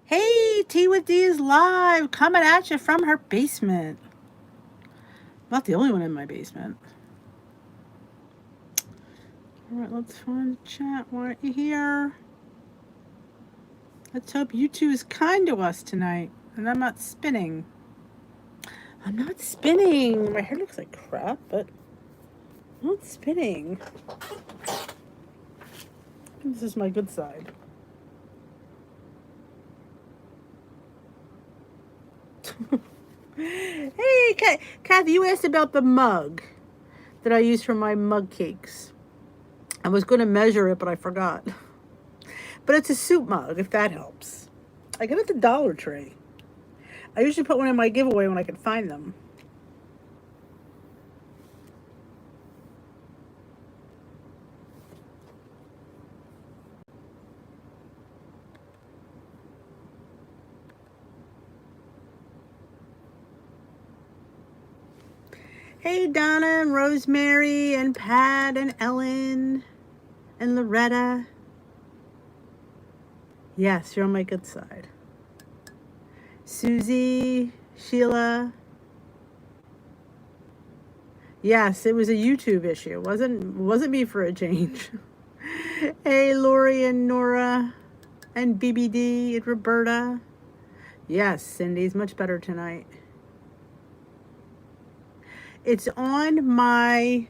Hey, Tea with D is live, coming at you from her basement. Not the only one in my basement. All right, let's find chat. Why aren't you here? Let's hope you two is kind to us tonight, and I'm not spinning. I'm not spinning. My hair looks like crap, but I'm not spinning. This is my good side. Hey, Kathy, you asked about the mug that I use for my mug cakes. I was going to measure it, but I forgot. But it's a soup mug, if that helps. I get it at the Dollar Tree. I usually put one in my giveaway when I can find them. Hey, Donna and Rosemary and Pat and Ellen and Loretta. Yes, you're on my good side. Susie, Sheila. Yes, it was a YouTube issue. Wasn't me for a change. Hey, Lori and Nora and BBD and Roberta. Yes, Cindy's much better tonight. It's on my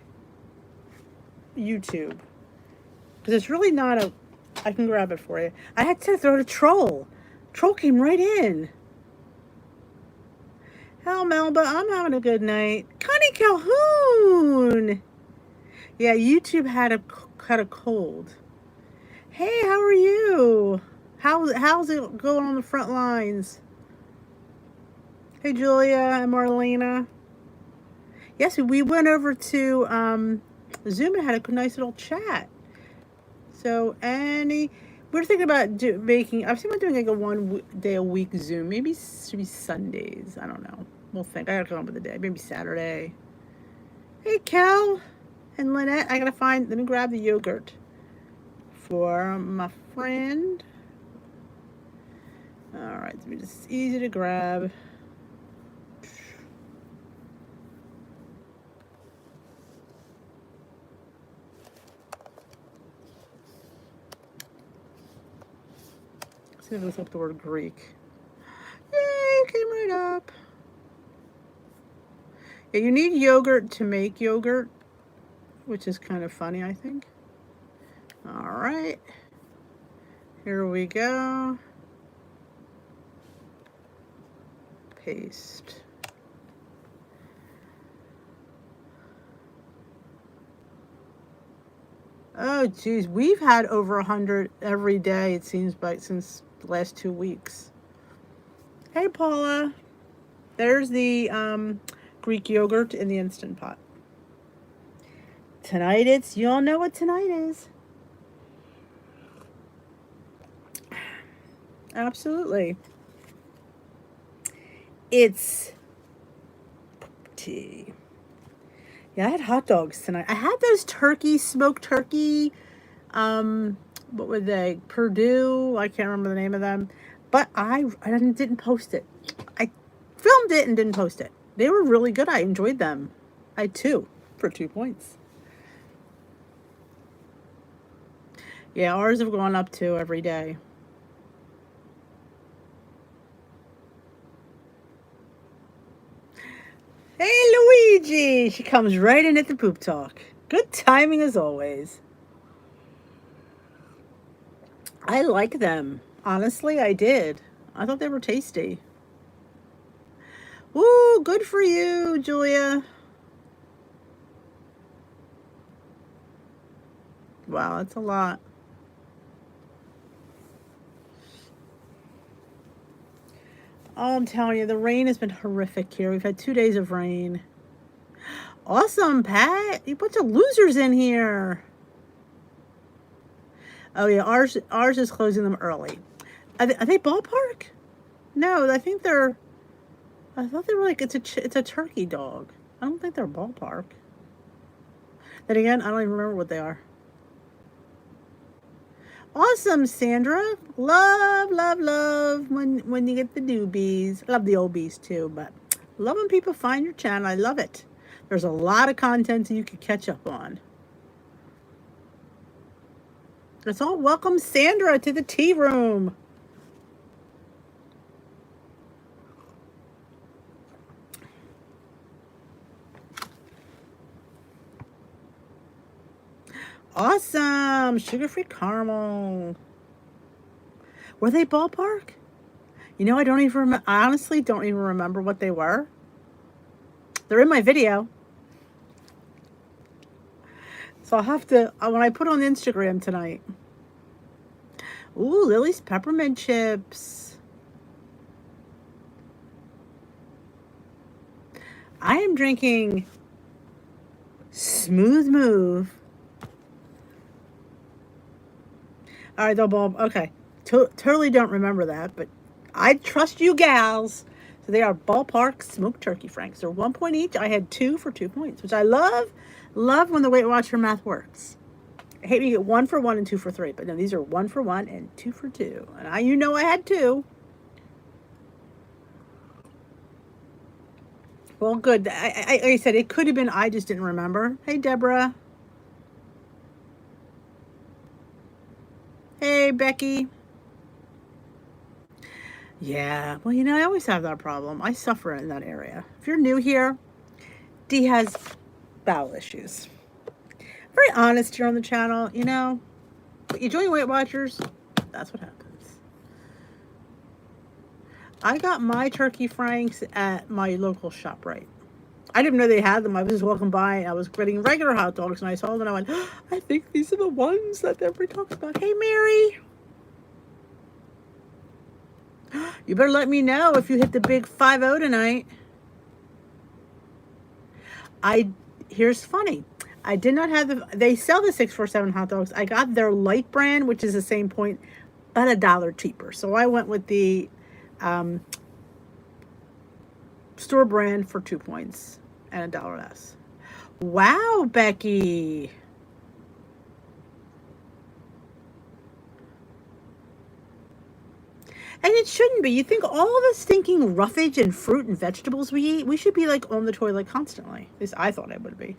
YouTube. Because it's really not a... I can grab it for you. I had to throw the troll. Troll came right in. Hell, Melba, I'm having a good night. Connie Calhoun! Yeah, YouTube had a cold. Hey, how are you? How's it going on the front lines? Hey, Julia and Marlena. Yes, we went over to Zoom and had a nice little chat. So, we're thinking about making. I was thinking about doing like a 1 day a week Zoom. Maybe it should be Sundays. I don't know. We'll think. I gotta come up with a day. Maybe Saturday. Hey, Cal and Lynette. I gotta find. Let me grab the yogurt for my friend. All right, it's easy to grab. See if let's look the word Greek. Yay, came right up. Yeah, you need yogurt to make yogurt, which is kind of funny, I think. All right. Here we go. Paste. Oh, geez. We've had over 100 every day, it seems, since the last 2 weeks. Hey, Paula. There's the Greek yogurt in the Instant Pot. Tonight you all know what tonight is. Absolutely. It's tea. Yeah, I had hot dogs tonight. I had those smoked turkey, what were they? Purdue, I can't remember the name of them. But I didn't post it. I filmed it and didn't post it. They were really good. I enjoyed them. I had 2 for 2 points. Yeah, ours have gone up too every day. Hey, Luigi! She comes right in at the poop talk. Good timing as always. I like them. Honestly, I did. I thought they were tasty. Ooh, good for you, Julia. Wow, that's a lot. Oh, I'm telling you, the rain has been horrific here. We've had 2 days of rain. Awesome, Pat. You bunch of losers in here. Oh, yeah, ours is closing them early. Are they ballpark? No, I thought they were like, it's a turkey dog. I don't think they're ballpark. Then again, I don't even remember what they are. Awesome, Sandra. Love, love, love when when you get the newbies. I love the oldies too, but love when people find your channel. I love it. There's a lot of content you could catch up on. Let's all welcome Sandra to the tea room. Awesome. Sugar-free caramel. Were they ballpark? You know, I don't even remember. I honestly don't even remember what they were. They're in my video. So I'll have to, when I put on Instagram tonight. Ooh, Lily's peppermint chips. I am drinking Smooth Move. All right, double. Okay. Totally don't remember that, but I trust you gals. So they are ballpark smoked turkey franks. They're 1 point each. I had 2 for 2 points, which I love. Love when the Weight Watcher math works. I hate when you get 1 for 1 and 2 for 3, but no, these are 1 for 1 and 2 for 2. And I had 2. Well, good. Like I said, it could have been I just didn't remember. Hey, Deborah. Hey, Becky. Yeah, well, you know, I always have that problem. I suffer in that area. If you're new here, Dee has bowel issues. Very honest here on the channel, you know. But you join Weight Watchers, that's what happens. I got my turkey franks at my local ShopRite. I didn't know they had them. I was just walking by and I was getting regular hot dogs and I saw them and I went, oh, I think these are the ones that everybody talks about. Hey, Mary. You better let me know if you hit the big 5-0 tonight. Here's funny. I did not have they sell the 647 hot dogs. I got their light brand, which is the same point, but $1 cheaper. So I went with the store brand for 2 points and $1 less. Wow, Becky. And it shouldn't be. You think all the stinking roughage and fruit and vegetables we eat, we should be like on the toilet constantly. At least I thought I would be.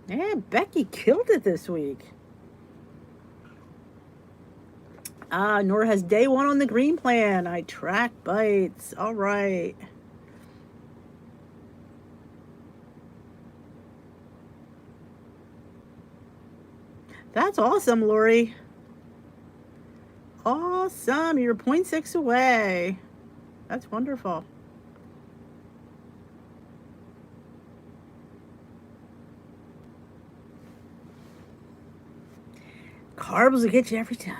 Yeah, Becky killed it this week. Nora has day 1 on the green plan. I track bites. All right. That's awesome, Lori. Awesome. You're 0.6 away. That's wonderful. Carbs will get you every time.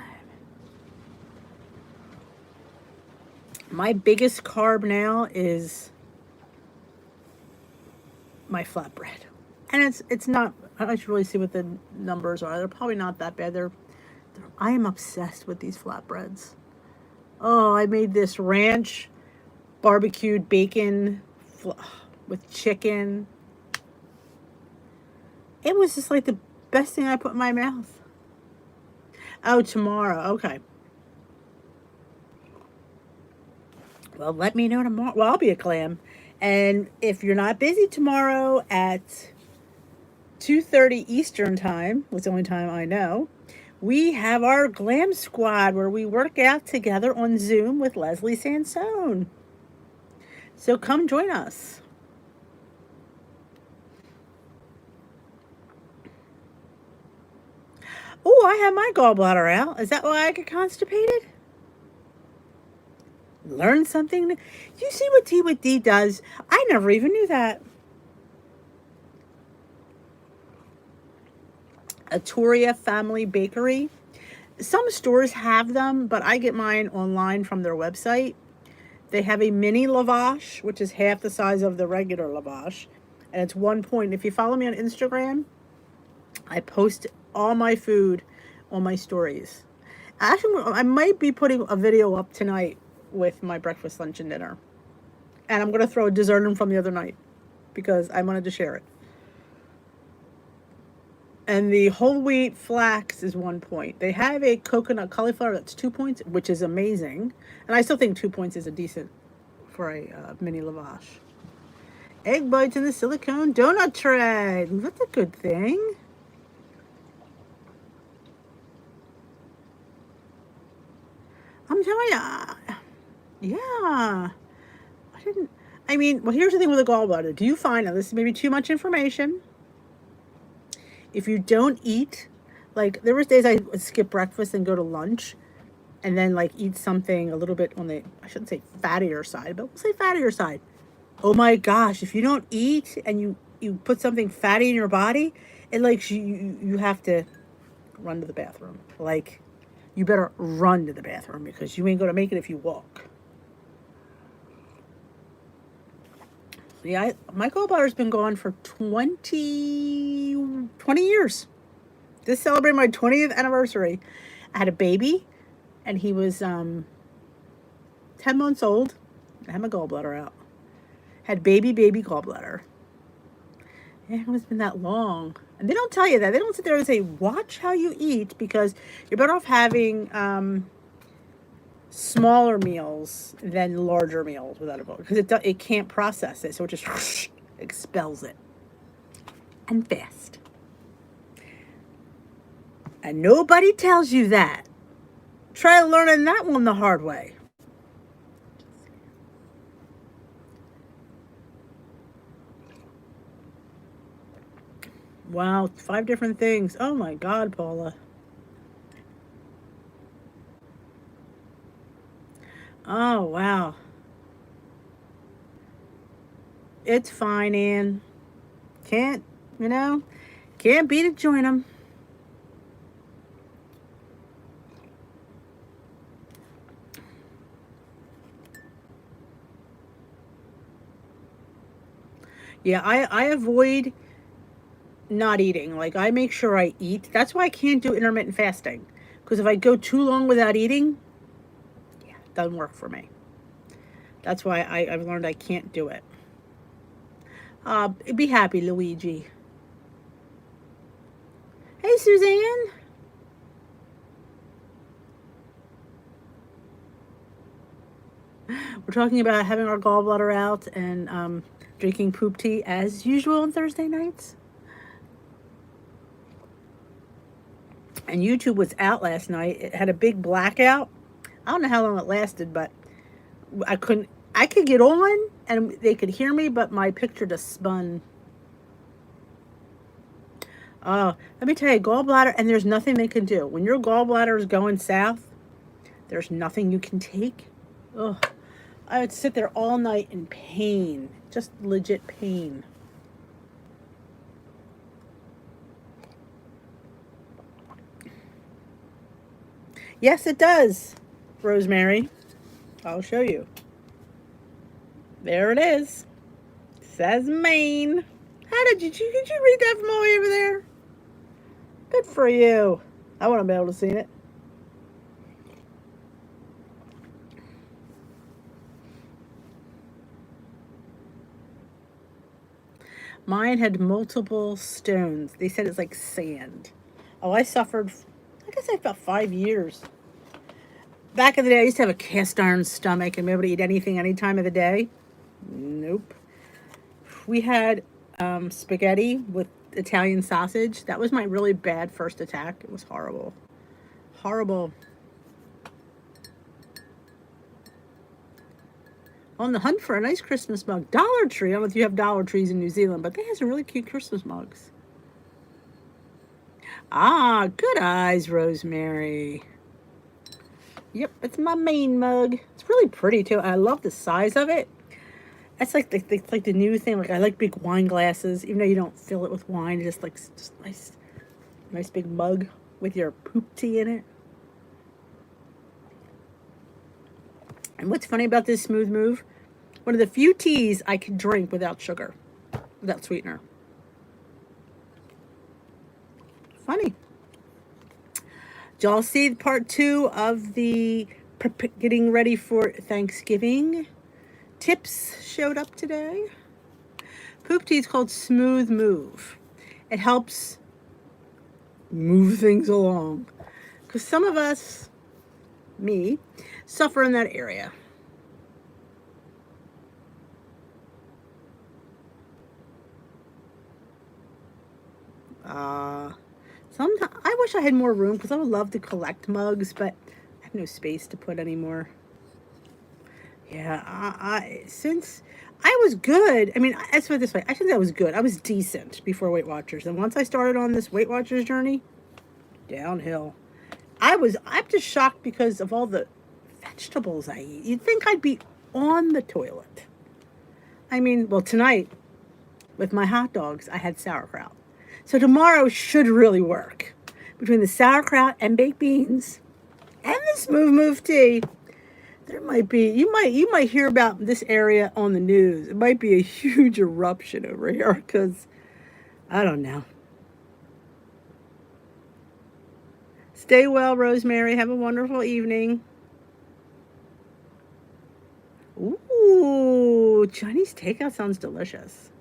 My biggest carb now is my flatbread. And it's not, I should really see what the numbers are. They're probably not that bad. I am obsessed with these flatbreads. Oh, I made this ranch barbecued bacon with chicken. It was just like the best thing I put in my mouth. Oh, tomorrow. Okay. Well, let me know tomorrow. Well, I'll be a clam. And if you're not busy tomorrow at 2:30 Eastern time, was the only time I know, we have our Glam Squad where we work out together on Zoom with Leslie Sansone. So come join us. Oh, I have my gallbladder out. Is that why I get constipated? Learn something new. You see what Tea with D does? I never even knew that. Atoria Family Bakery. Some stores have them, but I get mine online from their website. They have a mini lavash, which is half the size of the regular lavash. And it's 1 point. If you follow me on Instagram, I post all my food on my stories. Actually, I might be putting a video up tonight with my breakfast, lunch, and dinner. And I'm going to throw a dessert in from the other night because I wanted to share it. And the whole wheat flax is 1 point. They have a coconut cauliflower that's 2 points, which is amazing. And I still think 2 points is a decent for a mini lavash. Egg bites in the silicone donut tray. That's a good thing. I'm telling you, yeah. I didn't. I mean, well, here's the thing with a gallbladder. Do you find, now this is maybe too much information, if you don't eat, like there was days I would skip breakfast and go to lunch and then like eat something a little bit on the, I shouldn't say fattier side, but we'll say fattier side. Oh my gosh, if you don't eat and you put something fatty in your body, it like you have to run to the bathroom. Like you better run to the bathroom because you ain't gonna make it if you walk. Yeah, my gallbladder's been gone for 20 years. This celebrated my 20th anniversary. I had a baby, and he was 10 months old. I had my gallbladder out. Had baby gallbladder. Yeah, it's been that long. And they don't tell you that. They don't sit there and say, watch how you eat, because you're better off having smaller meals than larger meals without a bowl, because it can't process it, so it just expels it. And fast. And nobody tells you that. Try learning that one the hard way. Wow, 5 different things. Oh my God, Paula. Oh, wow. It's fine, Ann. Can't beat it, join them. Yeah, I avoid not eating. Like, I make sure I eat. That's why I can't do intermittent fasting. Because if I go too long without eating, yeah, it doesn't work for me. That's why I've learned I can't do it. Be happy, Luigi. Hey, Suzanne. We're talking about having our gallbladder out and drinking poop tea as usual on Thursday nights. And YouTube was out last night. It had a big blackout. I don't know how long it lasted, but I could get on and they could hear me, but my picture just spun. Oh, let me tell you, gallbladder, and there's nothing they can do. When your gallbladder is going south, there's nothing you can take. Oh, I would sit there all night in pain, just legit pain. Yes, it does, Rosemary. I'll show you. There it is. It says Maine. How did you read that from all the way over there? Good for you. I want to be able to see it. Mine had multiple stones. They said it's like sand. Oh, I suffered, like I said, about 5 years. Back in the day, I used to have a cast iron stomach and be able to eat anything any time of the day. Nope. We had spaghetti with Italian sausage. That was my really bad first attack. It was horrible. Horrible. On the hunt for a nice Christmas mug. Dollar Tree. I don't know if you have Dollar Trees in New Zealand, but they have some really cute Christmas mugs. Ah, good eyes, Rosemary. Yep, it's my main mug. It's really pretty too. I love the size of it. That's like the new thing. Like, I like big wine glasses, even though you don't fill it with wine. Just nice big mug with your poop tea in it. And what's funny about this Smooth Move? One of the few teas I can drink without sugar, without sweetener. Funny. Did y'all see part 2 of the getting ready for Thanksgiving tips showed up today? Poop tea is called Smooth Move. It helps move things along. Because some of us, me, suffer in that area. Sometimes I wish I had more room because I would love to collect mugs, but I have no space to put anymore. Yeah, since I was good. I mean, let's put it this way. I think I was good. I was decent before Weight Watchers, and once I started on this Weight Watchers journey, downhill. I'm just shocked because of all the vegetables I eat. You'd think I'd be on the toilet. I mean, well, tonight with my hot dogs, I had sauerkraut. So tomorrow should really work. Between the sauerkraut and baked beans and the smooth move tea, there might be you might hear about this area on the news. It might be a huge eruption over here because I don't know. Stay well, Rosemary. Have a wonderful evening. Ooh, Chinese takeout sounds delicious.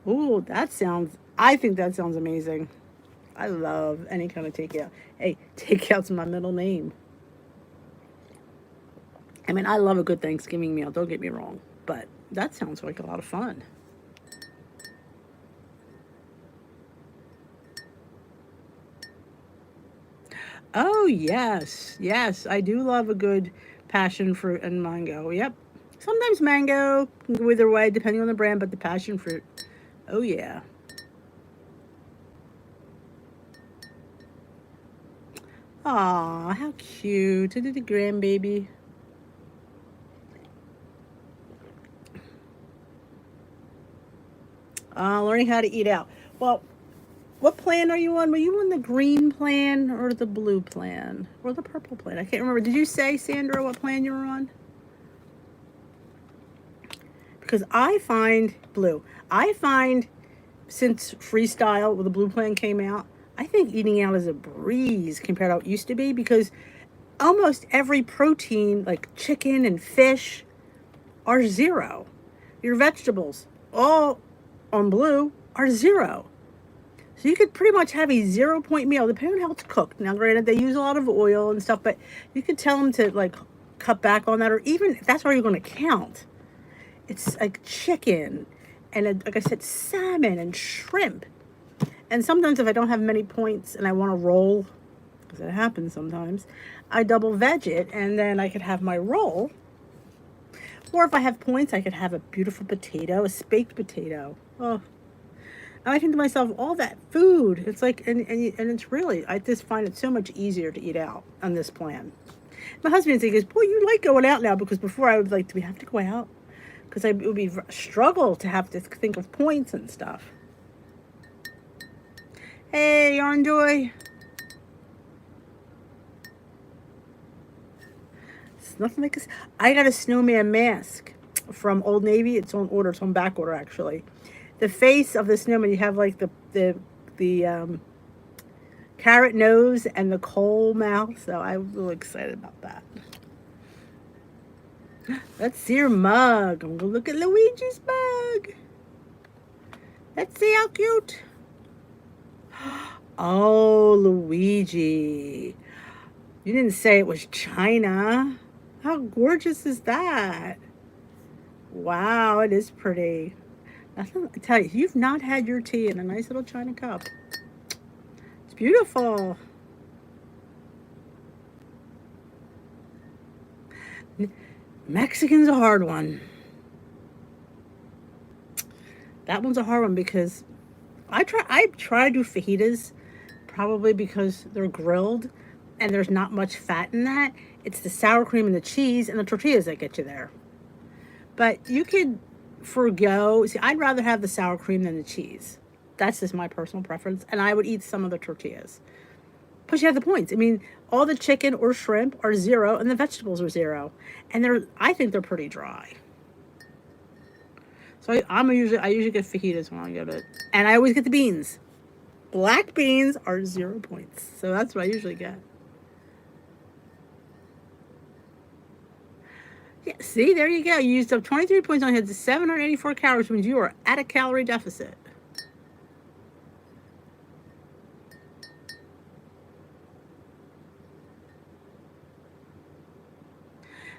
Ooh, I think that sounds amazing. I love any kind of takeout. Hey, takeout's my middle name. I mean, I love a good Thanksgiving meal, don't get me wrong, but that sounds like a lot of fun. Oh, yes. Yes, I do love a good passion fruit and mango. Yep. Sometimes mango can go either way depending on the brand, but the passion fruit. Oh, yeah. Aw, how cute. To the grandbaby. Learning how to eat out. Well, what plan are you on? Were you on the green plan or the blue plan or the purple plan? I can't remember. Did you say, Sandra, what plan you were on? Because I find blue. I find since Freestyle with the blue plan came out, I think eating out is a breeze compared to how it used to be because almost every protein, like chicken and fish, are zero. Your vegetables, all on blue, are zero. So you could pretty much have a 0 point meal, depending on how it's cooked. Now, granted, they use a lot of oil and stuff, but you could tell them to like cut back on that, or even if that's where you're going to count. It's like chicken and like I said, salmon and shrimp. And sometimes if I don't have many points and I want to roll, because it happens sometimes, I double veg it and then I could have my roll. Or if I have points, I could have a beautiful potato, a baked potato. Oh, and I think to myself, all that food, it's like, and it's really, I just find it so much easier to eat out on this plan. My husband goes, boy, you like going out now because before I would like, do we have to go out? Because it would be a struggle to have to think of points and stuff. Hey, Yarn Joy. It's nothing like this. I got a snowman mask from Old Navy. It's on order. It's on back order, actually. The face of the snowman, you have like the carrot nose and the coal mouth. So I'm really excited about that. Let's see your mug. I'm gonna look at Luigi's mug. Let's see how cute. Oh, Luigi. You didn't say it was China. How gorgeous is that? Wow, it is pretty. I tell you, you've not had your tea in a nice little China cup. It's beautiful. Mexican's a hard one. That one's a hard one because I try to do fajitas, probably because they're grilled and there's not much fat in that. It's the sour cream and the cheese and the tortillas that get you there. But you could forgo. See, I'd rather have the sour cream than the cheese. That's just my personal preference, and I would eat some of the tortillas. But you have the points. I mean, all the chicken or shrimp are zero, and the vegetables are zero, and I think they're pretty dry. So I usually get fajitas when I go to it, and I always get the beans. Black beans are 0 points, so that's what I usually get. Yeah, see, there you go. You used up 23 points on hit to 784 calories, which means you are at a calorie deficit.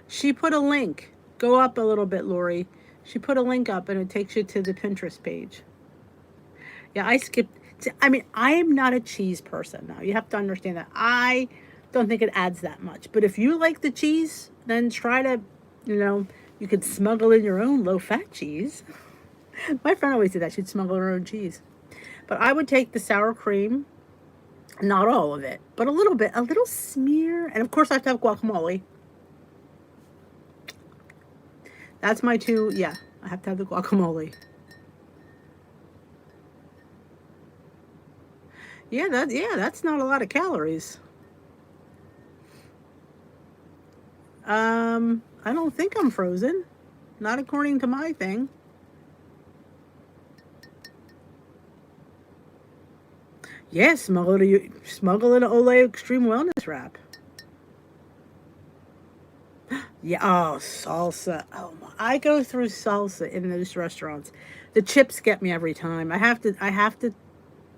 She put a link. Go up a little bit, Lori. She put a link up and it takes you to the Pinterest page. Yeah, I skipped. I mean, I am not a cheese person now. You have to understand that. I don't think it adds that much. But if you like the cheese, then try to, you could smuggle in your own low-fat cheese. My friend always did that. She'd smuggle her own cheese. But I would take the sour cream, not all of it, but a little bit, a little smear. And of course, I have to have guacamole. That's my two, yeah, I have to have the guacamole. Yeah, that's not a lot of calories. I don't think I'm frozen. Not according to my thing. Yeah, smuggle in an Olay Extreme Wellness wrap. Yeah, oh, salsa. Oh, I go through salsa in those restaurants. The chips get me every time. I have to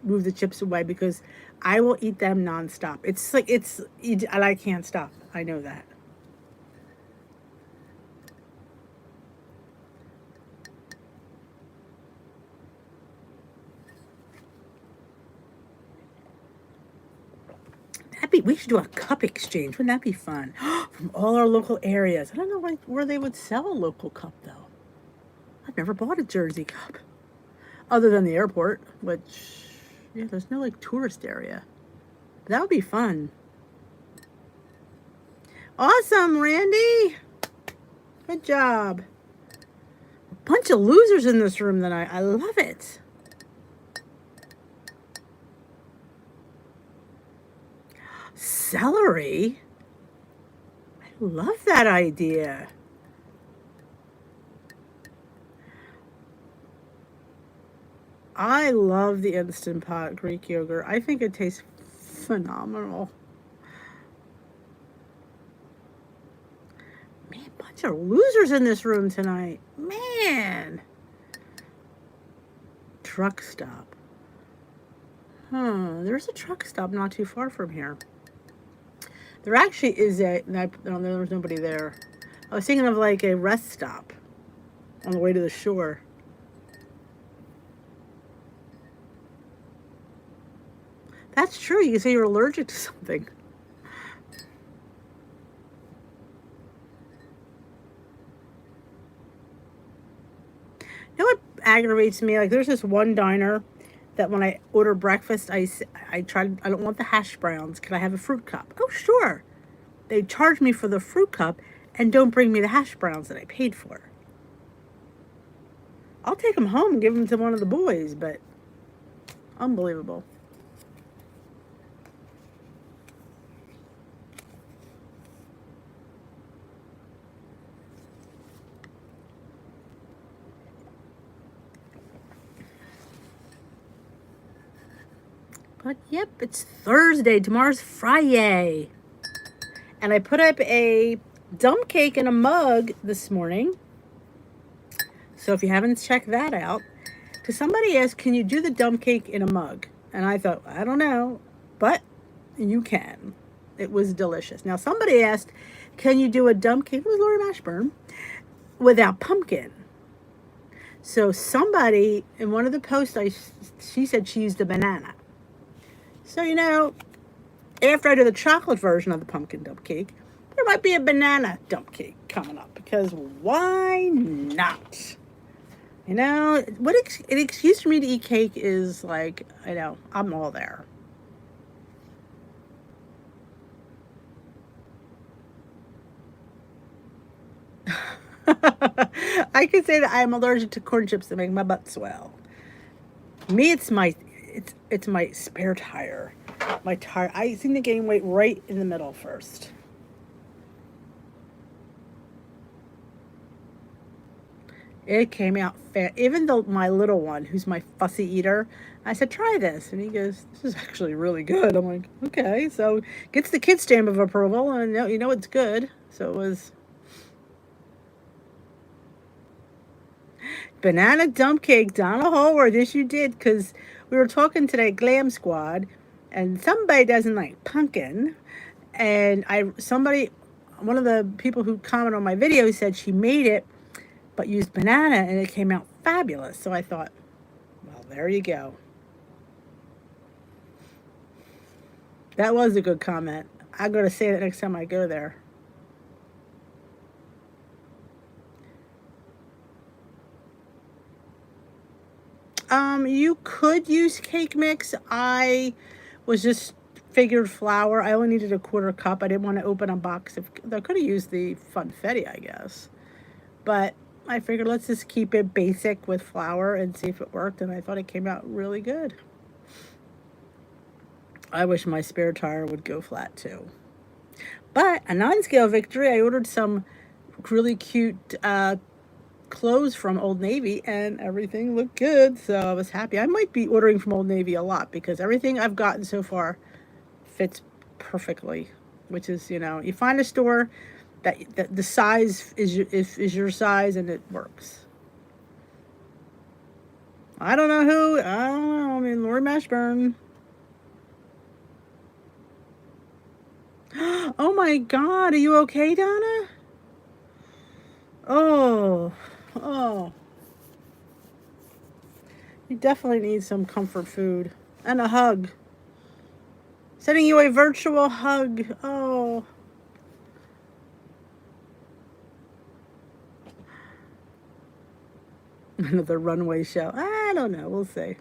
move the chips away because I will eat them nonstop. And I can't stop. I know that. We should do a cup exchange. Wouldn't that be fun? From all our local areas. I don't know where they would sell a local cup though. I've never bought a Jersey cup. Other than the airport, which, yeah, there's no like tourist area. But that would be fun. Awesome, Randy. Good job. A bunch of losers in this room tonight. I love it. Celery? I love that idea. I love the Instant Pot Greek yogurt. I think it tastes phenomenal. Man, bunch of losers in this room tonight. Man. Truck stop. There's a truck stop not too far from here. There actually is no, there was nobody there. I was thinking of like a rest stop on the way to the shore. That's true. You can say you're allergic to something. You know what aggravates me? Like, there's this one diner that when I order breakfast, I don't want the hash browns. Can I have a fruit cup? Oh, sure. They charge me for the fruit cup and don't bring me the hash browns that I paid for. I'll take them home and give them to one of the boys, but unbelievable. But yep, it's Thursday. Tomorrow's Friday. And I put up a dump cake in a mug this morning. So if you haven't checked that out, because somebody asked, can you do the dump cake in a mug? And I thought, I don't know, but you can. It was delicious. Now somebody asked, can you do a dump cake? It was Lori Mashburn without pumpkin. So somebody in one of the posts, she said she used a banana. So, after I do the chocolate version of the pumpkin dump cake, there might be a banana dump cake coming up, because why not? What an excuse for me to eat cake is like, I'm all there. I could say that I'm allergic to corn chips that make my butt swell. Me, it's my spare tire. My tire. I seem to gain weight right in the middle first. It came out fat. Even though my little one, who's my fussy eater, I said, try this. And he goes, this is actually really good. I'm like, okay. So gets the kid stamp of approval, and it's good. So it was banana dump cake, Donna Hallworth. Yes, you did, because we were talking today, Glam Squad, and somebody doesn't like pumpkin, and one of the people who commented on my video said she made it, but used banana, and it came out fabulous. So I thought, well, there you go. That was a good comment. I'm going to say that next time I go there. You could use cake mix. I was just figured flour. I only needed a quarter cup. I didn't want to open a box of, I could have used the funfetti, I guess. But I figured let's just keep it basic with flour and see if it worked, and I thought it came out really good. I wish my spare tire would go flat too. But a non-scale victory, I ordered some really cute clothes from Old Navy, and everything looked good, so I was happy. I might be ordering from Old Navy a lot because everything I've gotten so far fits perfectly, which is, you know, you find a store that the size is your size and it works. I don't know who, I don't know, I mean, Lori Mashburn. Oh my God, are you okay, Donna? Oh. You definitely need some comfort food and a hug. Sending you a virtual hug. Oh. Another runway show. I don't know. We'll see.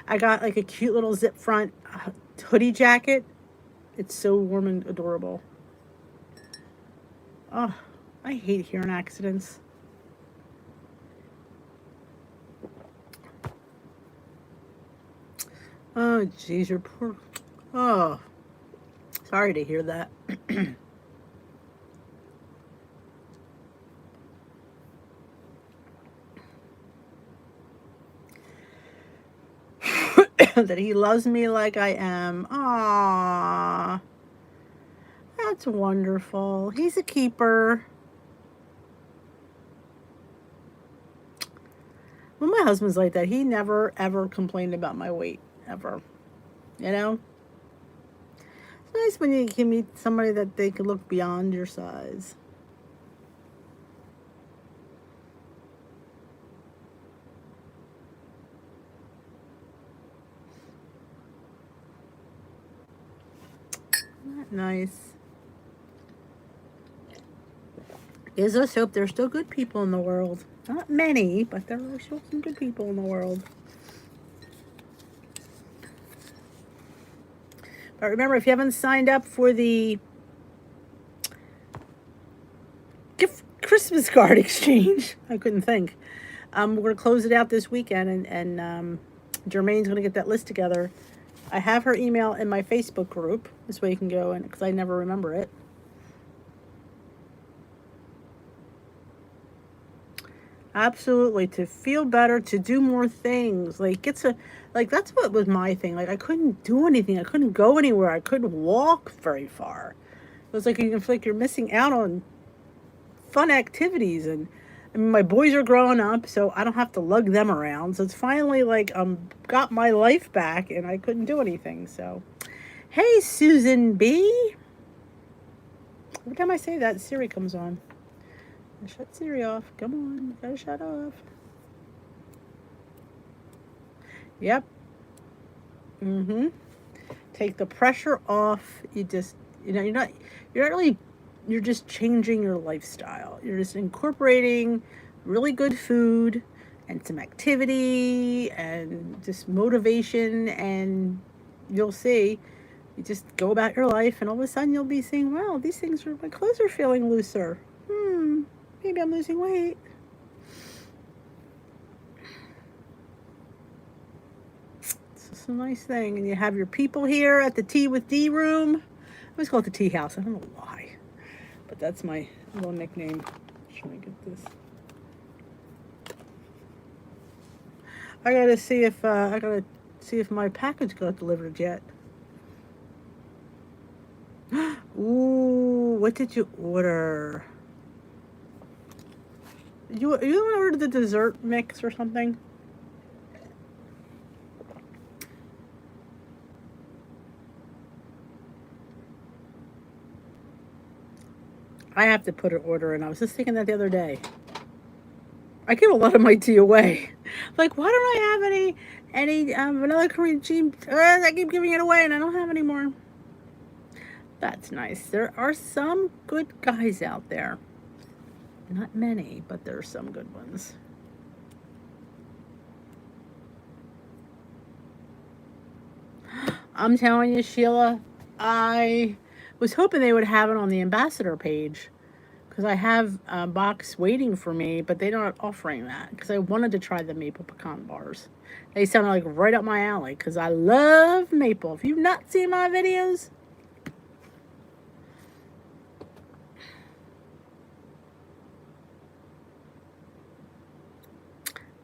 I got like a cute little zip front hoodie jacket. It's so warm and adorable. Oh, I hate hearing accidents. Oh, geez, you're poor. Oh, sorry to hear that. That he loves me like I am. Aww. That's wonderful. He's a keeper. Well, my husband's like that. He never, ever complained about my weight. Ever. You know? It's nice when you can meet somebody that they can look beyond your size. Nice. Gives us hope there's still good people in the world. Not many, but there are still some good people in the world. But remember, if you haven't signed up for the gift Christmas card exchange, I couldn't think. We're going to close it out this weekend, and Jermaine's going to get that list together. I have her email in my Facebook group. This way you can go in, because I never remember it. Absolutely, to feel better, to do more things. Like that's what was my thing. Like I couldn't do anything. I couldn't go anywhere. I couldn't walk very far. It was like you feel like you're missing out on fun activities. And I mean, my boys are growing up, so I don't have to lug them around. So it's finally like got my life back, and I couldn't do anything. So, hey, Susan B. Every time I say that, Siri comes on. Shut Siri off. Come on, gotta shut off. Yep. Take the pressure off. You just, you're not really, you're just changing your lifestyle. You're just incorporating really good food and some activity and just motivation, and you'll see. You just go about your life, and all of a sudden you'll be saying, wow, these things are, my clothes are feeling looser. Maybe I'm losing weight. It's just a nice thing. And you have your people here at the Tea with D room. I always call it the tea house. I don't know why, but that's my little nickname. Trying to get this. I gotta see if my package got delivered yet. Ooh, what did you order? You want to order the dessert mix or something? I have to put an order in. I was just thinking that the other day. I give a lot of my tea away. Like, why don't I have any vanilla cream tea? I keep giving it away, and I don't have any more. That's nice. There are some good guys out there. Not many, but there are some good ones. I'm telling you, Sheila, I was hoping they would have it on the ambassador page because I have a box waiting for me, but they're not offering that because I wanted to try the maple pecan bars. They sound like right up my alley because I love maple. If you've not seen my videos,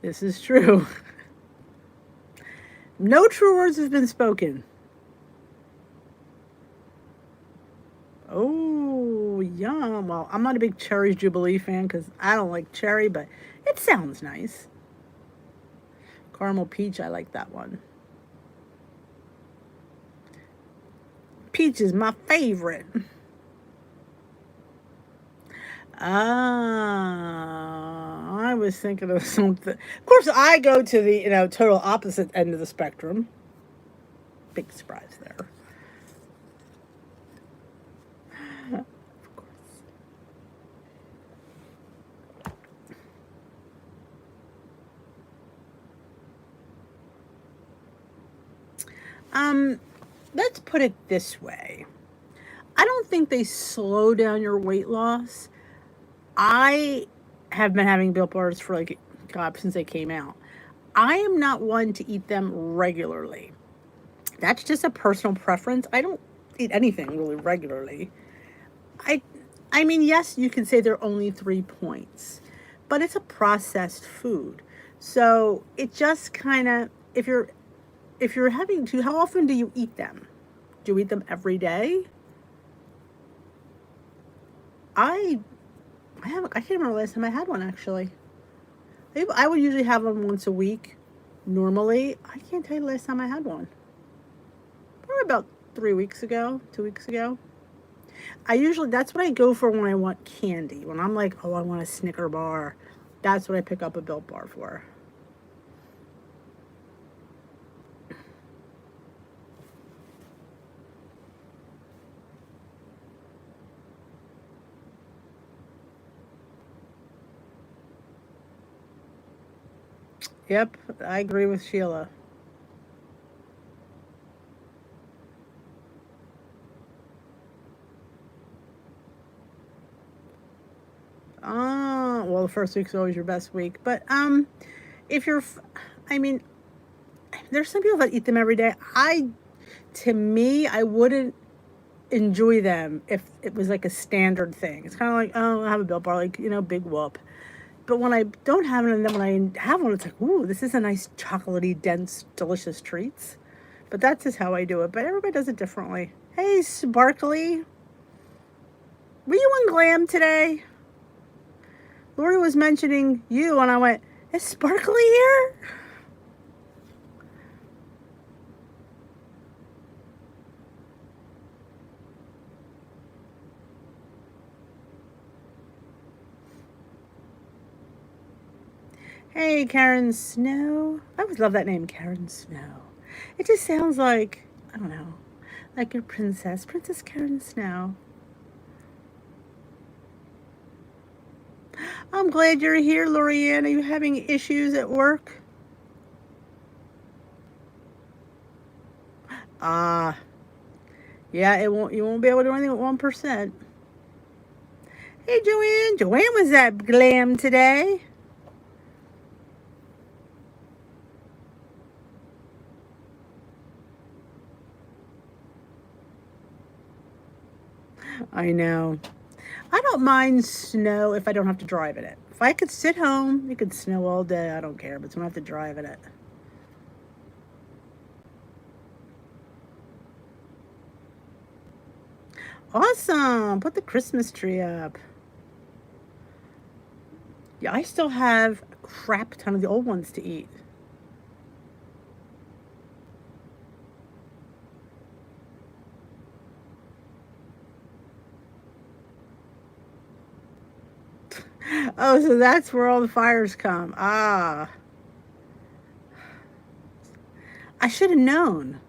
this is true. No true words have been spoken. Oh, yum. Well, I'm not a big Cherry Jubilee fan because I don't like cherry, but it sounds nice. Caramel peach, I like that one. Peach is my favorite. I was thinking of something. Of course, I go to the total opposite end of the spectrum. Big surprise there. Of course. Let's put it this way. I don't think they slow down your weight loss. I have been having Built Bars for like, God, since they came out. I am not one to eat them regularly. That's just a personal preference. I don't eat anything really regularly. I I mean, yes, you can say they're only 3 points, but it's a processed food. So it just kind of, if you're having to, how often do you eat them? Do you eat them every day? I I can't remember the last time I had one actually. I would usually have one once a week. Normally, I can't tell you the last time I had one. Probably about 3 weeks ago, 2 weeks ago. That's what I go for when I want candy. When I'm like, oh, I want a Snicker bar, that's what I pick up a Built Bar for. Yep, I agree with Sheila. Well, the first week's always your best week, but if you're, I mean, there's some people that eat them every day. To me, I wouldn't enjoy them if it was like a standard thing. It's kind of like, oh, I have a Built Bar, like, big whoop. But when I don't have it, and then when I have one, it's like, ooh, this is a nice chocolatey, dense, delicious treats. But that's just how I do it. But everybody does it differently. Hey, Sparkly, were you on Glam today? Lori was mentioning you, and I went, is Sparkly here? Hey, Karen Snow. I always love that name, Karen Snow. It just sounds like, I don't know, like your princess, Princess Karen Snow. I'm glad you're here, Lorianne. Are you having issues at work? Ah, yeah, you won't be able to do anything with 1%. Hey, Joanne. Joanne was at Glam today. I know. I don't mind snow if I don't have to drive in it. If I could sit home, it could snow all day. I don't care, but it's when I have to drive in it. Awesome. Put the Christmas tree up. Yeah, I still have a crap ton of the old ones to eat. Oh, so that's where all the fires come. Ah, I should have known.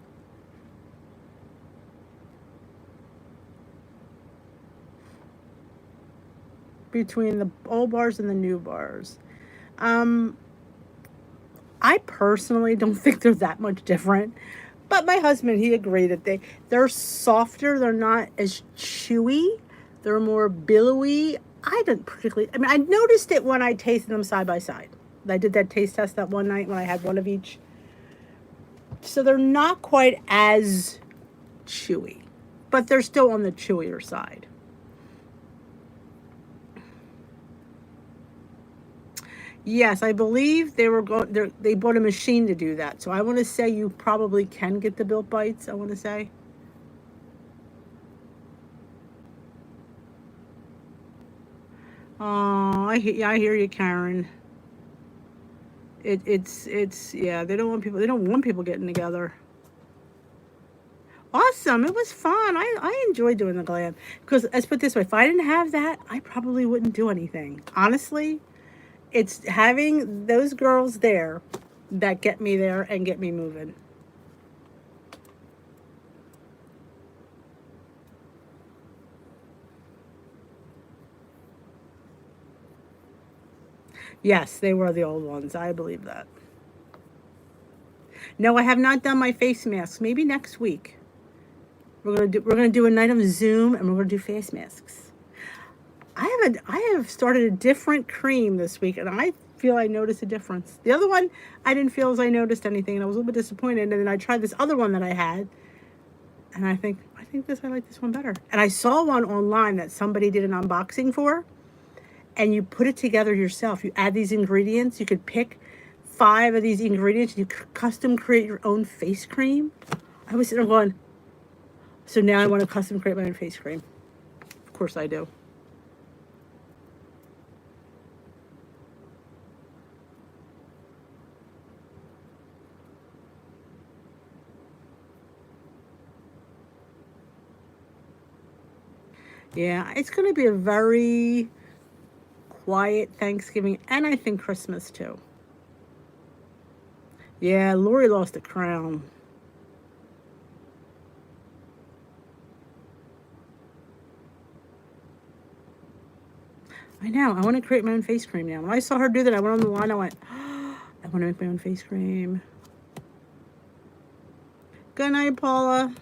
Between the old bars and the new bars. Um, I personally don't think they're that much different. But my husband, he agreed that they're softer. They're not as chewy. They're more billowy. I didn't particularly. I mean, I noticed it when I tasted them side by side. I did that taste test that one night when I had one of each. So they're not quite as chewy, but they're still on the chewier side. Yes, I believe they were going. They bought a machine to do that. So I want to say you probably can get the built bites. I want to say. Oh, yeah, I hear you, Karen. It's yeah. They don't want people. They don't want people getting together. Awesome. It was fun. I enjoyed doing the glam because let's put it this way: if I didn't have that, I probably wouldn't do anything. Honestly, it's having those girls there that get me there and get me moving. Yes, they were the old ones. I believe that. No, I have not done my face masks. Maybe next week. We're gonna do a night of Zoom and we're gonna do face masks. I have started a different cream this week and I feel I noticed a difference. The other one I didn't feel as I noticed anything and I was a little bit disappointed. And then I tried this other one that I had and I like this one better. And I saw one online that somebody did an unboxing for and you put it together yourself. You add these ingredients. You could pick 5 of these ingredients. You could custom create your own face cream. I was sitting there going, so now I want to custom create my own face cream. Of course I do. Yeah, it's going to be a very quiet Thanksgiving and I think Christmas too. Yeah, Lori lost the crown. I know. I want to create my own face cream now. When I saw her do that, I went on the line. I went, oh, I want to make my own face cream. Good night, Paula.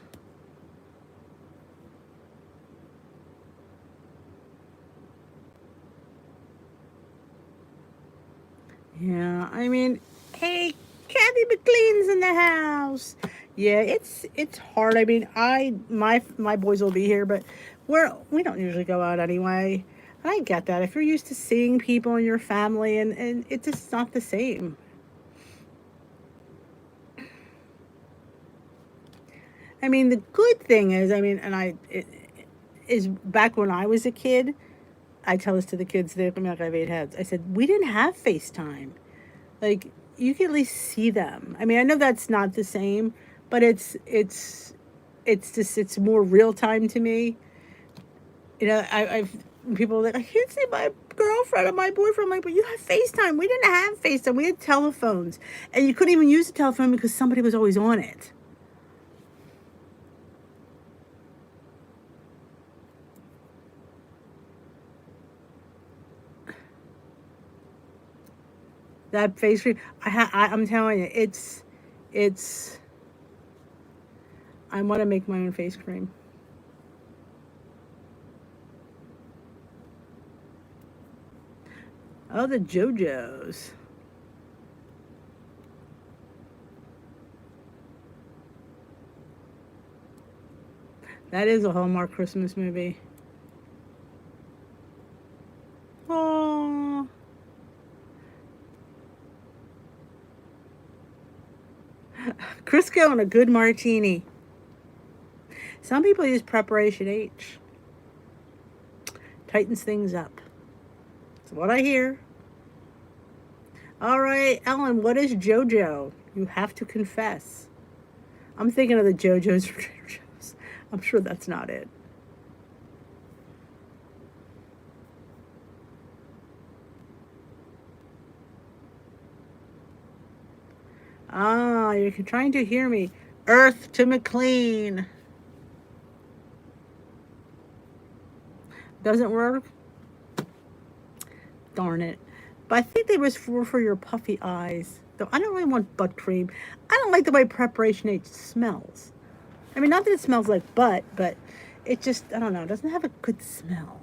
Yeah, I mean, hey, Kathy McLean's in the house. Yeah, it's hard. I mean, my boys will be here, but we don't usually go out anyway. And I get that. If you're used to seeing people in your family and it's just not the same. I mean, the good thing is, I mean, and is back when I was a kid, I tell this to the kids, they look at me like I have 8 heads. I said, we didn't have FaceTime. Like, you can at least see them. I mean, I know that's not the same, but it's just, it's more real time to me. You know, I've, people are like, I can't see my girlfriend or my boyfriend. I'm like, but you have FaceTime. We didn't have FaceTime. We had telephones. And you couldn't even use the telephone because somebody was always on it. That face cream, I'm telling you, it's. I want to make my own face cream. Oh, the JoJo's. That is a Hallmark Christmas movie. Oh, Crisco and a good martini. Some people use Preparation H. Tightens things up. That's what I hear. All right, Ellen, what is JoJo? You have to confess. I'm thinking of the JoJo's from Trader Joe's. I'm sure that's not it. Ah, you're trying to hear me. Earth to McLean. Doesn't work? Darn it. But I think they was for your puffy eyes. Though I don't really want butt cream. I don't like the way Preparation H smells. I mean, not that it smells like butt, but it just, I don't know, it doesn't have a good smell.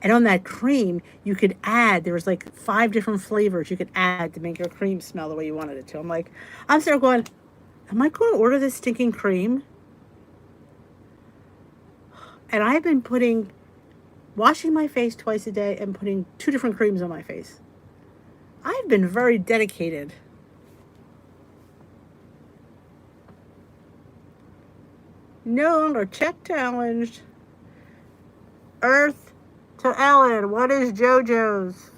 And on that cream, you could add, there was like 5 different flavors you could add to make your cream smell the way you wanted it to. I'm still going, am I going to order this stinking cream? And I've been washing my face twice a day and putting 2 different creams on my face. I've been very dedicated. No longer check challenged. Earth to Ellen. What is JoJo's?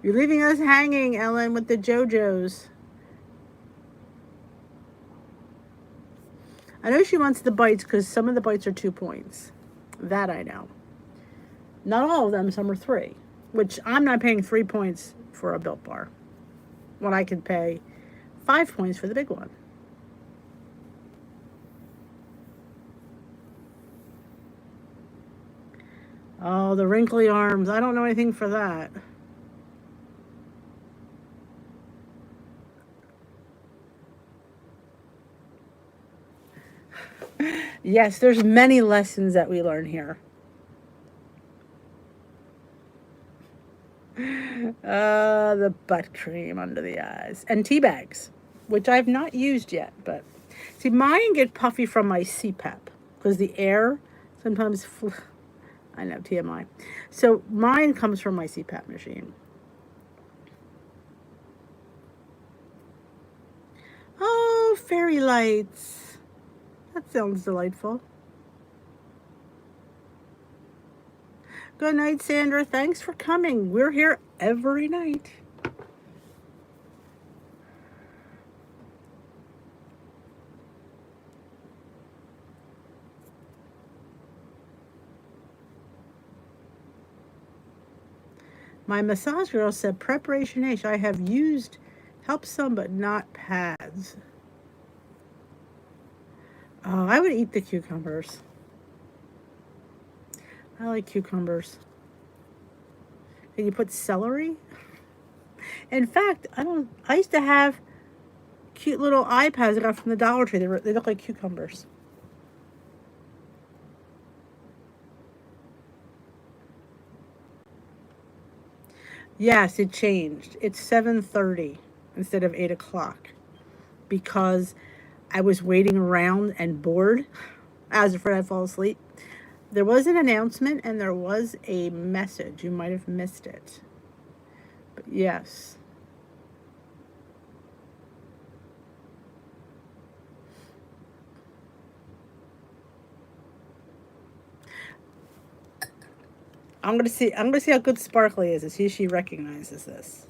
You're leaving us hanging, Ellen, with the JoJo's. I know she wants the bites because some of the bites are 2 points. That I know. Not all of them, some are 3. Which I'm not paying 3 points for a Built Bar. When I could pay 5 points for the big one. Oh, the wrinkly arms. I don't know anything for that. Yes, there's many lessons that we learn here. The butt cream under the eyes. And tea bags, which I've not used yet. But see, mine get puffy from my CPAP because the air sometimes... I know, TMI. So mine comes from my CPAP machine. Oh, fairy lights. That sounds delightful. Good night, Sandra. Thanks for coming. We're here every night. My massage girl said Preparation H. I have used helps some, but not pads. Oh, I would eat the cucumbers. I like cucumbers. Can you put celery? In fact, I used to have cute little iPads I got from the Dollar Tree. They look like cucumbers. Yes, it changed. It's 7:30 instead of 8 o'clock because I was waiting around and bored. I was afraid I'd fall asleep. There was an announcement and there was a message. You might have missed it. But yes. I'm gonna see how good Sparkly is and see if she recognizes this.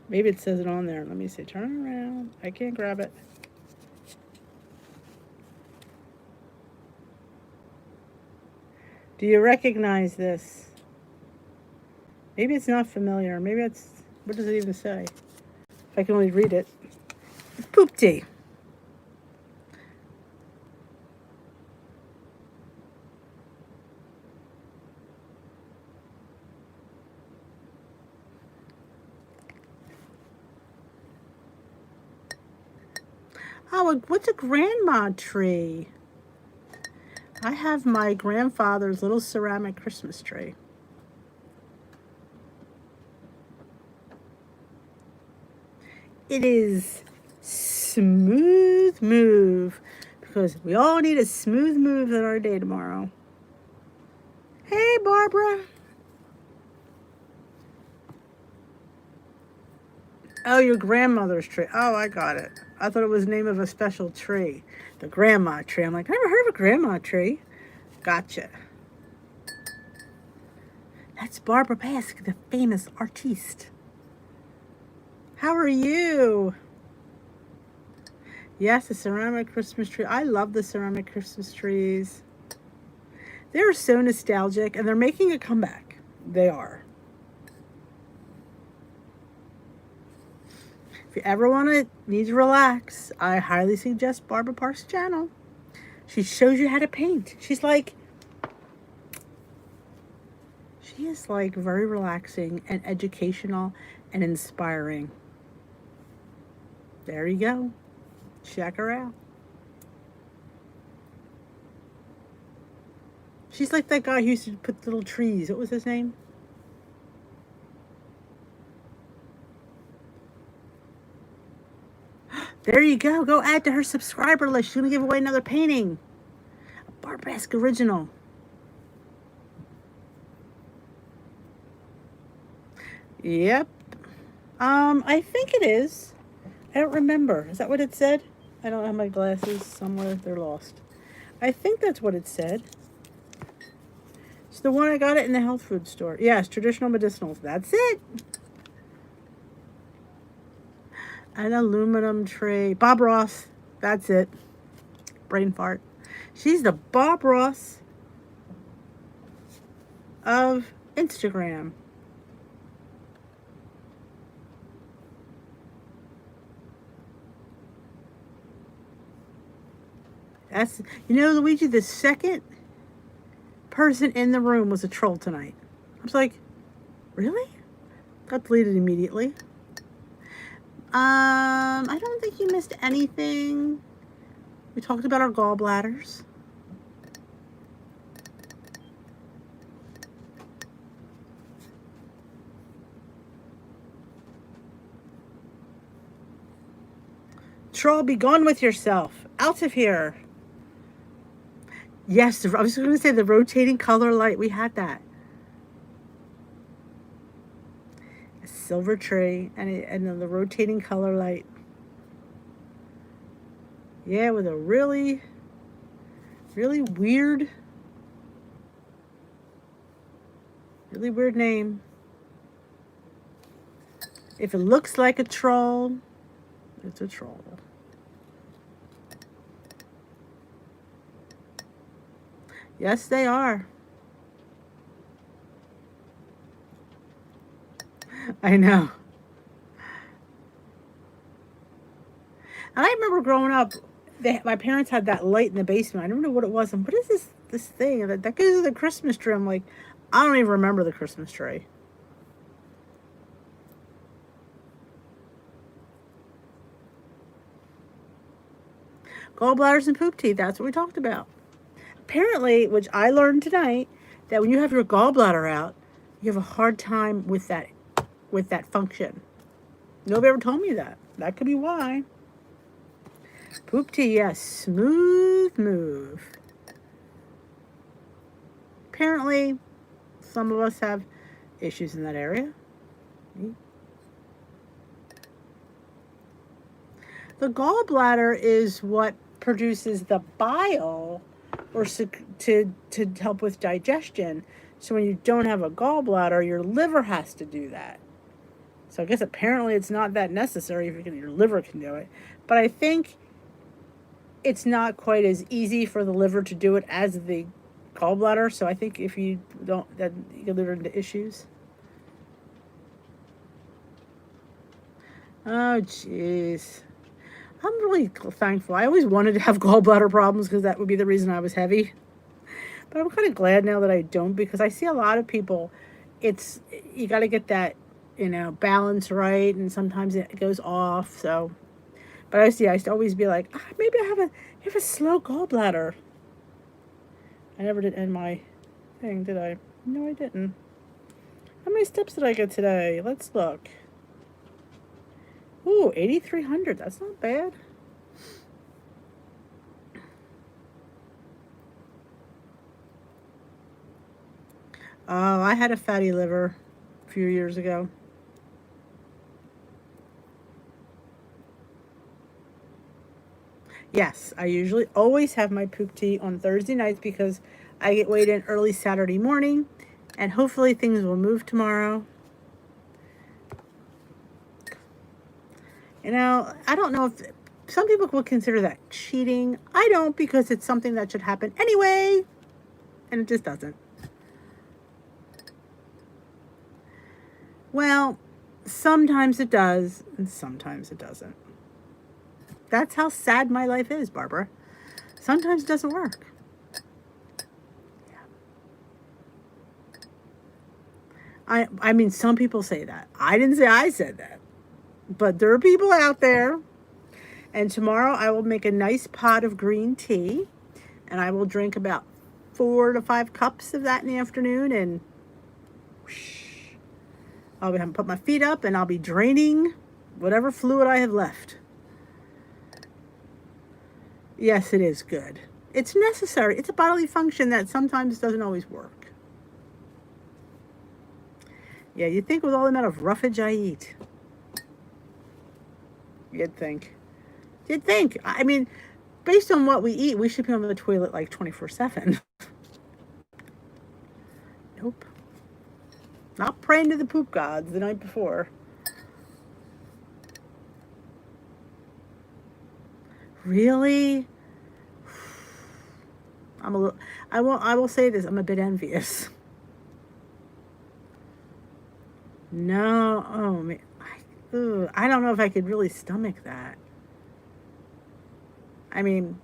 Maybe it says it on there. Let me see. Turn around. I can't grab it. Do you recognize this? Maybe it's not familiar. Maybe it's... What does it even say? If I can only read it. Poop tea. Oh, what's a grandma tree? I have my grandfather's little ceramic Christmas tree. It is smooth move because we all need a smooth move in our day tomorrow. Hey, Barbara. Oh, your grandmother's tree. Oh, I got it. I thought it was the name of a special tree. The grandma tree. I'm like, I never heard of a grandma tree. Gotcha. That's Barbara Basque, the famous artiste. How are you? Yes, the ceramic Christmas tree. I love the ceramic Christmas trees. They're so nostalgic, and they're making a comeback. They are. If you ever need to relax, I highly suggest Barbara Park's channel. She shows you how to paint. She is like very relaxing and educational and inspiring. There you go. Check her out. She's like that guy who used to put little trees. What was his name? There you go. Go add to her subscriber list. She's going to give away another painting. A Barbesque original. Yep. I think it is. I don't remember. Is that what it said? I don't have my glasses somewhere. They're lost. I think that's what it said. It's the one I got it in the health food store. Yes, traditional medicinals. That's it. An aluminum tray. Bob Ross. That's it. Brain fart. She's the Bob Ross of Instagram. That's, you know, Luigi, the second person in the room was a troll tonight. I was like, really? Got deleted immediately. I don't think you missed anything. We talked about our gallbladders. Troll, be gone with yourself. Out of here. Yes, I was going to say the rotating color light. We had that. A silver tray and then the rotating color light. Yeah, with a really, really weird name. If it looks like a troll, it's a troll. Yes, they are. I know. And I remember growing up, my parents had that light in the basement. I don't know what it was. And what is this thing? That goes to the Christmas tree. I'm like, I don't even remember the Christmas tree. Gallbladders and poop teeth. That's what we talked about. Apparently, which I learned tonight, that when you have your gallbladder out, you have a hard time with that function. Nobody ever told me that. That could be why. Poop tea, yes. Smooth move. Apparently, some of us have issues in that area. The gallbladder is what produces the bile or to help with digestion. So when you don't have a gallbladder, your liver has to do that. So I guess apparently it's not that necessary if your liver can do it. But I think it's not quite as easy for the liver to do it as the gallbladder. So I think if you don't, then you can live into issues. Oh, jeez. I'm really thankful. I always wanted to have gallbladder problems because that would be the reason I was heavy. But I'm kind of glad now that I don't, because I see a lot of people, you got to get that, balance right, and sometimes it goes off. So, but I used to always be like, maybe I have a slow gallbladder. I never did end my thing, did I? No, I didn't. How many steps did I get today? Let's look. Ooh, 8,300. That's not bad. Oh, I had a fatty liver a few years ago. Yes, I usually always have my poop tea on Thursday nights because I get weighed in early Saturday morning, and hopefully things will move tomorrow. I don't know if some people would consider that cheating. I don't, because it's something that should happen anyway, and it just doesn't. Well, Sometimes it does, and sometimes it doesn't. That's how sad my life is, Barbara. Sometimes it doesn't work. I mean, some people say that. I didn't say I said that. But there are people out there. And tomorrow I will make a nice pot of green tea. And I will drink about 4 to 5 cups of that in the afternoon. And whoosh, I'll put my feet up and I'll be draining whatever fluid I have left. Yes, it is good. It's necessary. It's a bodily function that sometimes doesn't always work. Yeah, you'd think with all the amount of roughage I eat. You'd think. You'd think. I mean, based on what we eat, we should be on the toilet like 24/7. Nope. Not praying to the poop gods the night before. Really? I'm a little. I will say this. I'm a bit envious. No. Oh man. I don't know if I could really stomach that. I mean,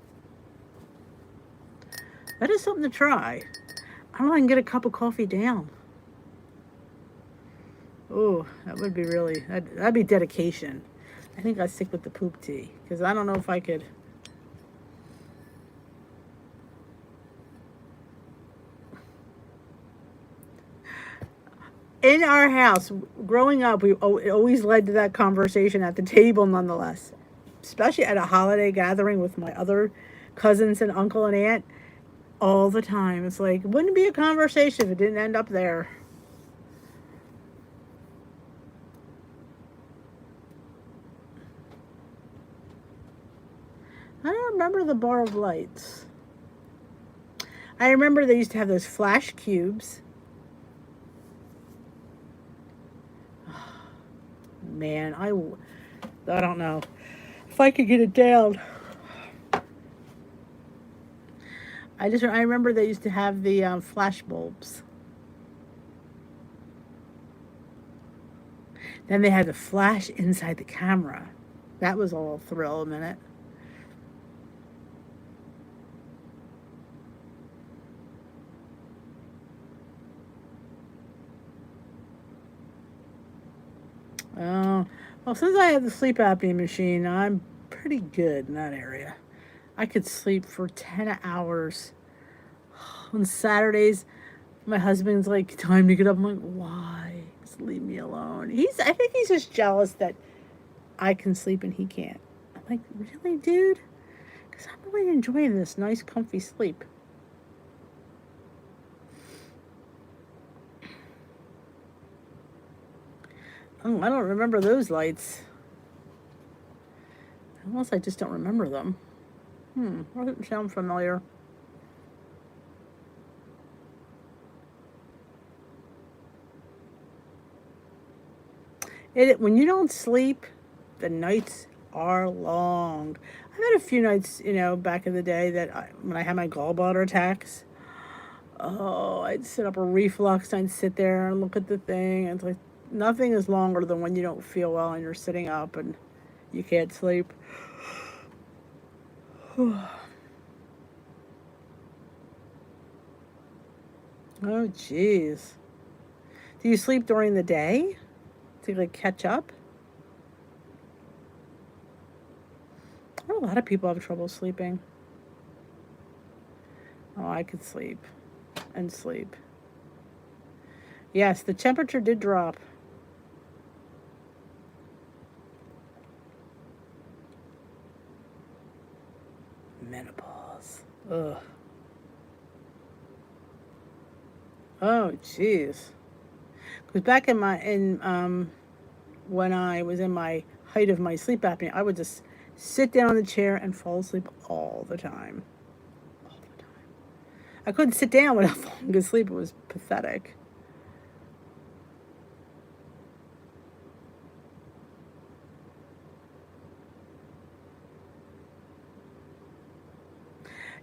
that is something to try. I don't know if I can get a cup of coffee down. Oh, that would be really, that'd be dedication. I think I'd stick with the poop tea because I don't know if I could. In our house, growing up, it always led to that conversation at the table nonetheless. Especially at a holiday gathering with my other cousins and uncle and aunt. All the time. It's like, it wouldn't be a conversation if it didn't end up there. I don't remember the bar of lights. I remember they used to have those flash cubes. Man, I don't know if I could get it down. I remember they used to have the flash bulbs. Then they had the flash inside the camera. That was all a thrill a minute. Oh, well, since I have the sleep apnea machine, I'm pretty good in that area. I could sleep for 10 hours. On Saturdays, my husband's like, time to get up. I'm like, why? Just leave me alone. I think he's just jealous that I can sleep and he can't. I'm like, really, dude? Because I'm really enjoying this nice, comfy sleep. Oh, I don't remember those lights. Unless I just don't remember them. Doesn't sound familiar. When you don't sleep, the nights are long. I've had a few nights, back in the day that when I had my gallbladder attacks, oh, I'd sit up a reflux and I'd sit there and look at the thing. And it's like, nothing is longer than when you don't feel well and you're sitting up and you can't sleep. Oh, jeez. Do you sleep during the day to like catch up? A lot of people have trouble sleeping. Oh, I could sleep and sleep. Yes, the temperature did drop. Menopause. Ugh. Oh, jeez. Because back when I was in my height of my sleep apnea, I would just sit down in the chair and fall asleep all the time. All the time. I couldn't sit down without falling asleep. It was pathetic.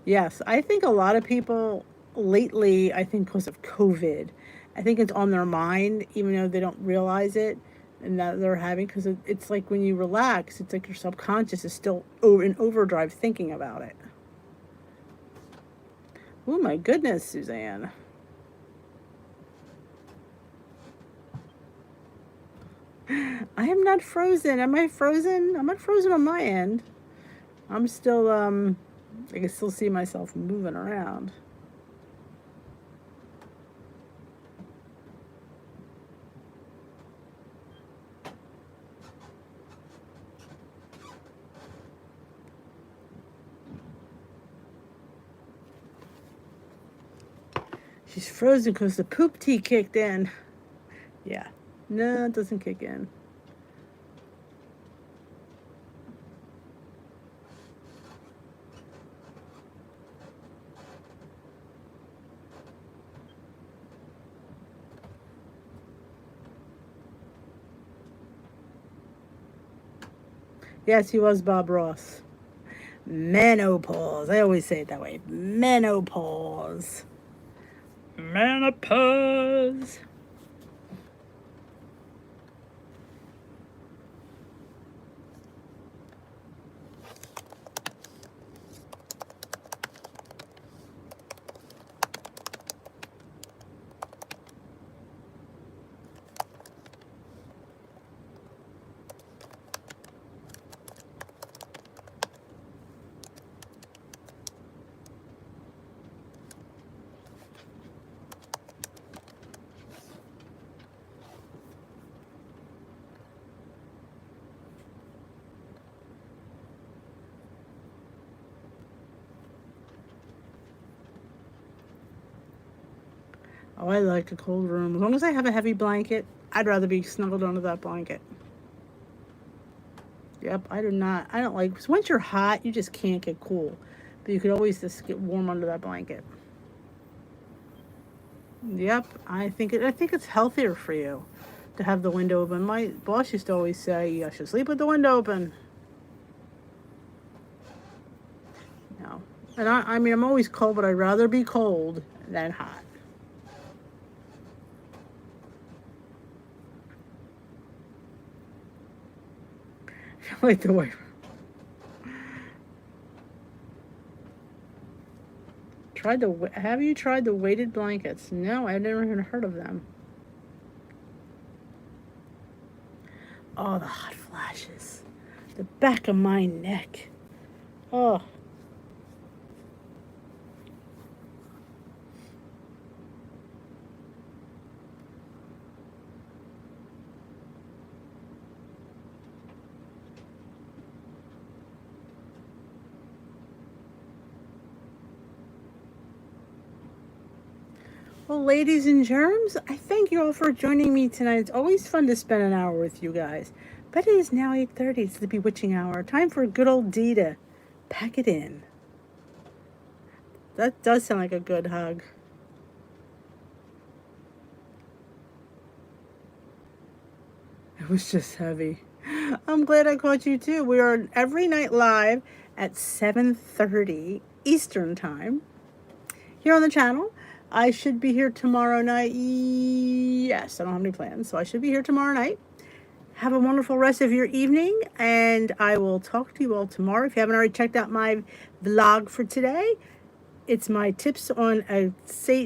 Yes, I think a lot of people lately, I think because of COVID, I think it's on their mind, even though they don't realize it. and that they're having, because it's like when you relax, it's like your subconscious is still in overdrive thinking about it. Oh my goodness, Suzanne. I am not frozen. Am I frozen? I'm not frozen on my end. I'm still, I can still see myself moving around. She's frozen because the poop tea kicked in. Yeah. No, it doesn't kick in. Yes, he was Bob Ross. Menopause. I always say it that way. Menopause. Menopause. Oh, I like a cold room. As long as I have a heavy blanket, I'd rather be snuggled under that blanket. Yep, I don't like, because once you're hot, you just can't get cool. But you could always just get warm under that blanket. Yep, I think it's healthier for you to have the window open. My boss used to always say, you should sleep with the window open. No. And I mean, I'm always cold, but I'd rather be cold than hot. I like the way. Have you tried the weighted blankets? No, I've never even heard of them. Oh, the hot flashes. The back of my neck. Oh. Well, ladies and germs, I thank you all for joining me tonight. It's always fun to spend an hour with you guys. But it is now 8:30. It's the bewitching hour. Time for a good old D to pack it in. That does sound like a good hug. It was just heavy. I'm glad I caught you too. We are every night live at 7:30 Eastern Time here on the channel. I should be here tomorrow night. Yes, I don't have any plans, so I should be here tomorrow night. Have a wonderful rest of your evening, and I will talk to you all tomorrow. If you haven't already checked out my vlog for today, it's my tips on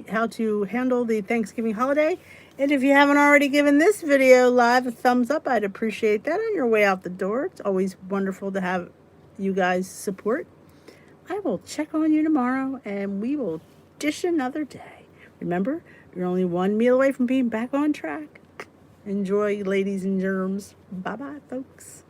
how to handle the Thanksgiving holiday. And if you haven't already given this video live a thumbs up, I'd appreciate that on your way out the door. It's always wonderful to have you guys support. I will check on you tomorrow, and we will dish another day. Remember, you're only one meal away from being back on track. Enjoy, ladies and germs. Bye-bye, folks.